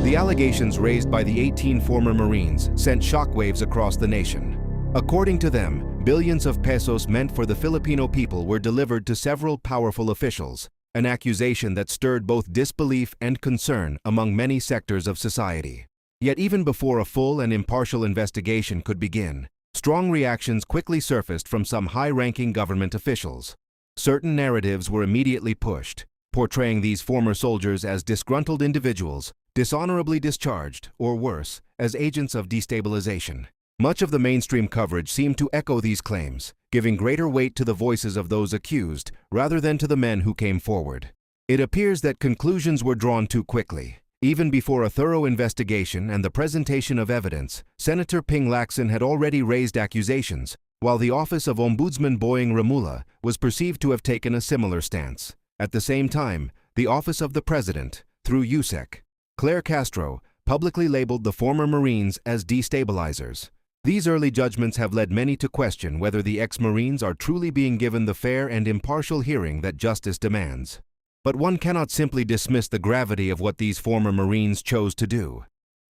The allegations raised by the 18 former Marines sent shockwaves across the nation. According to them, billions of pesos meant for the Filipino people were delivered to several powerful officials, an accusation that stirred both disbelief and concern among many sectors of society. Yet even before a full and impartial investigation could begin, strong reactions quickly surfaced from some high-ranking government officials. Certain narratives were immediately pushed, portraying these former soldiers as disgruntled individuals, dishonorably discharged, or worse, as agents of destabilization. Much of the mainstream coverage seemed to echo these claims, giving greater weight to the voices of those accused rather than to the men who came forward. It appears that conclusions were drawn too quickly. Even before a thorough investigation and the presentation of evidence, Senator Ping Lacson had already raised accusations, while the office of Ombudsman Boying Remula was perceived to have taken a similar stance. At the same time, the office of the President, through USEC, Claire Castro, publicly labeled the former Marines as destabilizers. These early judgments have led many to question whether the ex-Marines are truly being given the fair and impartial hearing that justice demands. But one cannot simply dismiss the gravity of what these former Marines chose to do.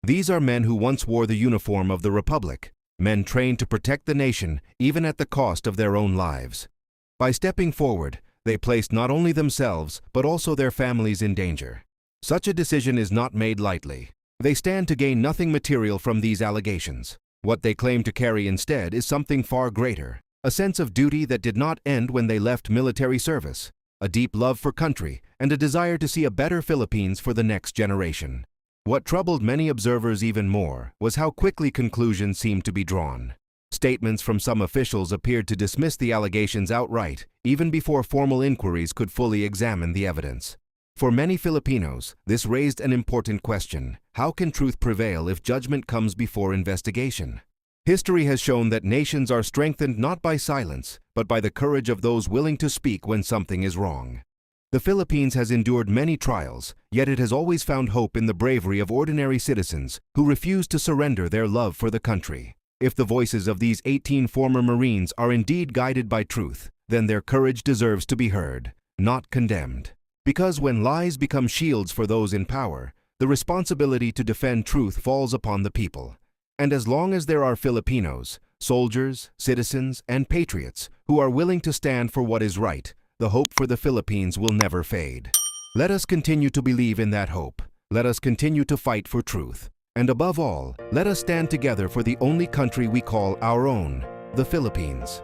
These are men who once wore the uniform of the Republic, men trained to protect the nation even at the cost of their own lives. By stepping forward, they placed not only themselves but also their families in danger. Such a decision is not made lightly. They stand to gain nothing material from these allegations. What they claim to carry instead is something far greater, a sense of duty that did not end when they left military service, a deep love for country, and a desire to see a better Philippines for the next generation. What troubled many observers even more was how quickly conclusions seemed to be drawn. Statements from some officials appeared to dismiss the allegations outright, even before formal inquiries could fully examine the evidence. For many Filipinos, this raised an important question: how can truth prevail if judgment comes before investigation? History has shown that nations are strengthened not by silence, but by the courage of those willing to speak when something is wrong. The Philippines has endured many trials, yet it has always found hope in the bravery of ordinary citizens who refuse to surrender their love for the country. If the voices of these 18 former Marines are indeed guided by truth, then their courage deserves to be heard, not condemned. Because when lies become shields for those in power, the responsibility to defend truth falls upon the people. And as long as there are Filipinos, soldiers, citizens, and patriots who are willing to stand for what is right, the hope for the Philippines will never fade. Let us continue to believe in that hope. Let us continue to fight for truth. And above all, let us stand together for the only country we call our own, the Philippines.